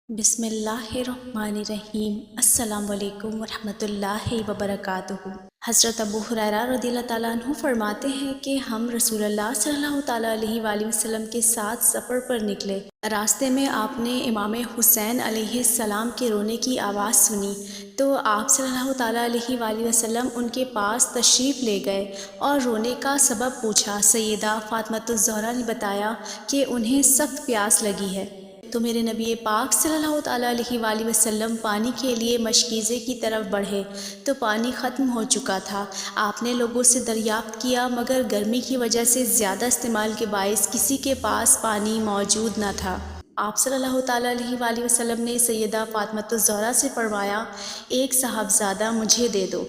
بسم اللہ الرحمن الرحیم۔ السلام علیکم ورحمۃ اللہ وبرکاتہ۔ حضرت ابو ہریرہ رضی اللہ تعالیٰ عنہ فرماتے ہیں کہ ہم رسول اللہ صلی اللہ تعالیٰ علیہ وآلہ وسلم کے ساتھ سفر پر نکلے۔ راستے میں آپ نے امام حسین علیہ السلام کے رونے کی آواز سنی تو آپ صلی اللہ تعالیٰ علیہ وآلہ وسلم ان کے پاس تشریف لے گئے اور رونے کا سبب پوچھا۔ سیدہ فاطمۃ الزہرا نے بتایا کہ انہیں سخت پیاس لگی ہے، تو میرے نبی پاک صلی اللہ تعالیٰ علیہ وآلہ وسلم پانی کے لیے مشکیزے کی طرف بڑھے تو پانی ختم ہو چکا تھا۔ آپ نے لوگوں سے دریافت کیا مگر گرمی کی وجہ سے زیادہ استعمال کے باعث کسی کے پاس پانی موجود نہ تھا۔ آپ صلی اللہ تعالیٰ علیہ وآلہ وسلم نے سیدہ فاطمۃ الزہرا سے فرمایا، ایک صاحبزادہ مجھے دے دو۔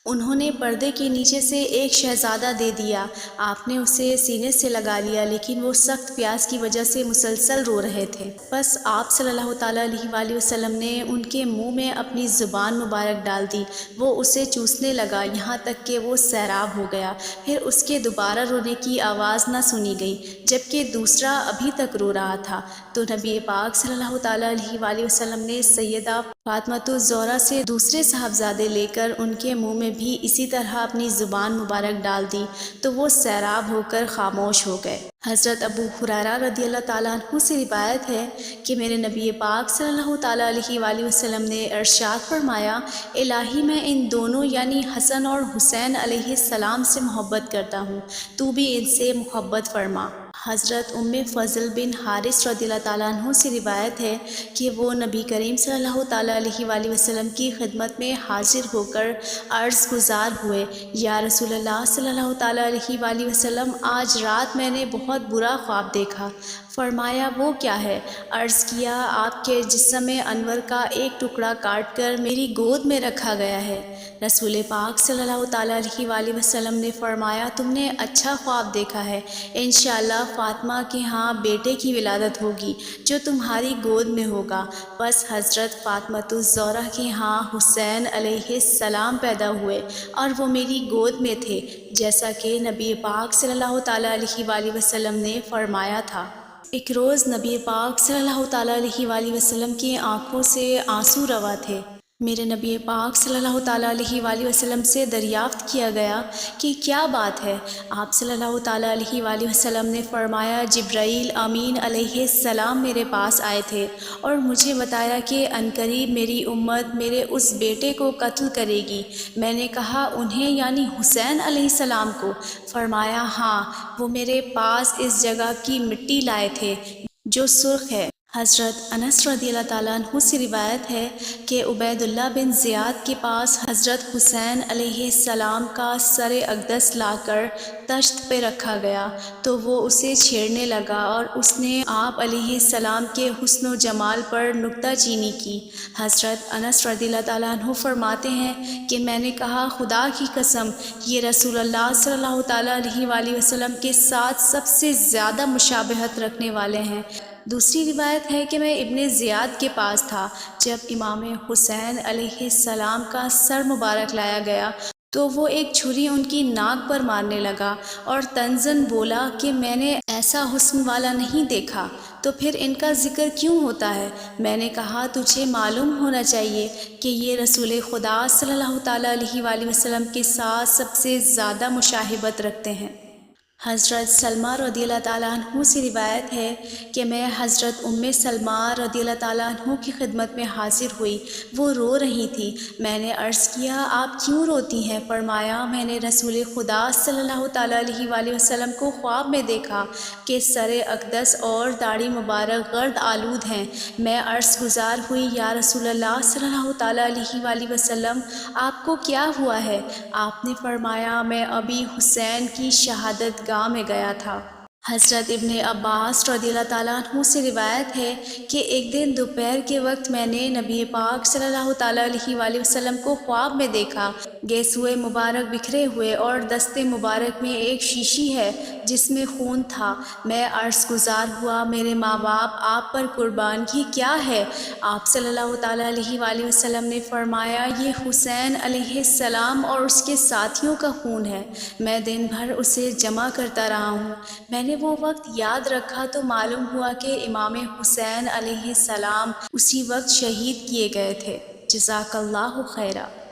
انہوں نے پردے کے نیچے سے ایک شہزادہ دے دیا۔ آپ نے اسے سینے سے لگا لیا لیکن وہ سخت پیاس کی وجہ سے مسلسل رو رہے تھے۔ بس آپ صلی اللہ تعالیٰ علیہ وآلہ وسلم نے ان کے منہ میں اپنی زبان مبارک ڈال دی۔ وہ اسے چوسنے لگا یہاں تک کہ وہ سیراب ہو گیا۔ پھر اس کے دوبارہ رونے کی آواز نہ سنی گئی جبکہ دوسرا ابھی تک رو رہا تھا، تو نبی پاک صلی اللہ تعالیٰ علیہ وآلہ وسلم نے سیدہ فاطمۃ الزہرا سے دوسرے صاحبزادے لے کر ان کے منہ میں بھی اسی طرح اپنی زبان مبارک ڈال دی تو وہ سیراب ہو کر خاموش ہو گئے۔ حضرت ابو ہریرہ رضی اللہ تعالیٰ عنہ سے روایت ہے کہ میرے نبی پاک صلی اللہ تعالیٰ علیہ وآلہ وسلم نے ارشاد فرمایا، الہی میں ان دونوں یعنی حسن اور حسین علیہ السلام سے محبت کرتا ہوں، تو بھی ان سے محبت فرما۔ حضرت ام فضل بن حارث رضی اللہ تعالیٰ عنہ سے روایت ہے کہ وہ نبی کریم صلی اللہ تعالیٰ علیہ وآلہ وسلم کی خدمت میں حاضر ہو کر عرض گزار ہوئے، یا رسول اللہ صلی اللہ تعالیٰ علیہ وآلہ وسلم، آج رات میں نے بہت برا خواب دیکھا۔ فرمایا وہ کیا ہے؟ عرض کیا آپ کے جسم انور کا ایک ٹکڑا کاٹ کر میری گود میں رکھا گیا ہے۔ رسول پاک صلی اللہ تعالیٰ علیہ وآلہ وسلم نے فرمایا تم نے اچھا خواب دیکھا ہے، انشاءاللہ فاطمہ کے ہاں بیٹے کی ولادت ہوگی جو تمہاری گود میں ہوگا۔ بس حضرت فاطمۃ الزہرا کے ہاں حسین علیہ السلام پیدا ہوئے اور وہ میری گود میں تھے، جیسا کہ نبی پاک صلی اللہ تعالیٰ علیہ وآلہ وسلم نے فرمایا تھا۔ ایک روز نبی پاک صلی اللہ تعالیٰ علیہ وآلہ وسلم کی آنکھوں سے آنسو روا تھے۔ میرے نبی پاک صلی اللہ تعالیٰ علیہ وآلہ وسلم سے دریافت کیا گیا کہ کیا بات ہے؟ آپ صلی اللہ تعالیٰ علیہ وآلہ وسلم نے فرمایا، جبرائیل امین علیہ السلام میرے پاس آئے تھے اور مجھے بتایا کہ عنقریب میری امت میرے اس بیٹے کو قتل کرے گی۔ میں نے کہا انہیں یعنی حسین علیہ السلام کو؟ فرمایا ہاں، وہ میرے پاس اس جگہ کی مٹی لائے تھے جو سرخ ہے۔ حضرت انس رضی اللہ تعالیٰ عنہ سے روایت ہے کہ عبید اللہ بن زیاد کے پاس حضرت حسین علیہ السلام کا سر اقدس لا کر تشت پہ رکھا گیا تو وہ اسے چھیڑنے لگا اور اس نے آپ علیہ السلام کے حسن و جمال پر نکتہ چینی کی۔ حضرت انس رضی اللہ تعالیٰ عنہ فرماتے ہیں کہ میں نے کہا خدا کی قسم یہ رسول اللہ صلی اللہ تعالیٰ علیہ وآلہ وسلم کے ساتھ سب سے زیادہ مشابہت رکھنے والے ہیں۔ دوسری روایت ہے کہ میں ابن زیاد کے پاس تھا جب امام حسین علیہ السلام کا سر مبارک لایا گیا تو وہ ایک چھری ان کی ناک پر مارنے لگا اور طنزاً بولا کہ میں نے ایسا حسن والا نہیں دیکھا، تو پھر ان کا ذکر کیوں ہوتا ہے؟ میں نے کہا تجھے معلوم ہونا چاہیے کہ یہ رسول خدا صلی اللہ تعالیٰ علیہ وآلہ وسلم کے ساتھ سب سے زیادہ مشابہت رکھتے ہیں۔ حضرت سلمہ رضی اللہ تعالیٰ عنہ سے روایت ہے کہ میں حضرت ام سلمہ رضی اللہ تعالیٰ عنہ کی خدمت میں حاضر ہوئی، وہ رو رہی تھی۔ میں نے عرض کیا آپ کیوں روتی ہیں؟ فرمایا میں نے رسول خدا صلی اللہ تعالیٰ علیہ وآلہ وسلم کو خواب میں دیکھا کہ سر اقدس اور داڑھی مبارک غرد آلود ہیں۔ میں عرض گزار ہوئی یا رسول اللہ صلی اللہ تعالیٰ علیہ وآلہ وسلم آپ کو کیا ہوا ہے؟ آپ نے فرمایا میں ابھی حسین کی شہادت گاہ میں گیا تھا۔ حضرت ابن عباس رضی اللہ تعالیٰ عنہ سے روایت ہے کہ ایک دن دوپہر کے وقت میں نے نبی پاک صلی اللہ تعالیٰ علیہ وآلہ وسلم کو خواب میں دیکھا گیسوئے مبارک بکھرے ہوئے اور دست مبارک میں ایک شیشی ہے جس میں خون تھا۔ میں عرض گزار ہوا میرے ماں باپ آپ پر قربان، یہ کیا ہے؟ آپ صلی اللہ تعالیٰ علیہ وآلہ وسلم نے فرمایا یہ حسین علیہ السلام اور اس کے ساتھیوں کا خون ہے، میں دن بھر اسے جمع کرتا رہا ہوں۔ میں نے وہ وقت یاد رکھا تو معلوم ہوا کہ امام حسین علیہ السلام اسی وقت شہید کیے گئے تھے۔ جزاک اللہ خیرہ۔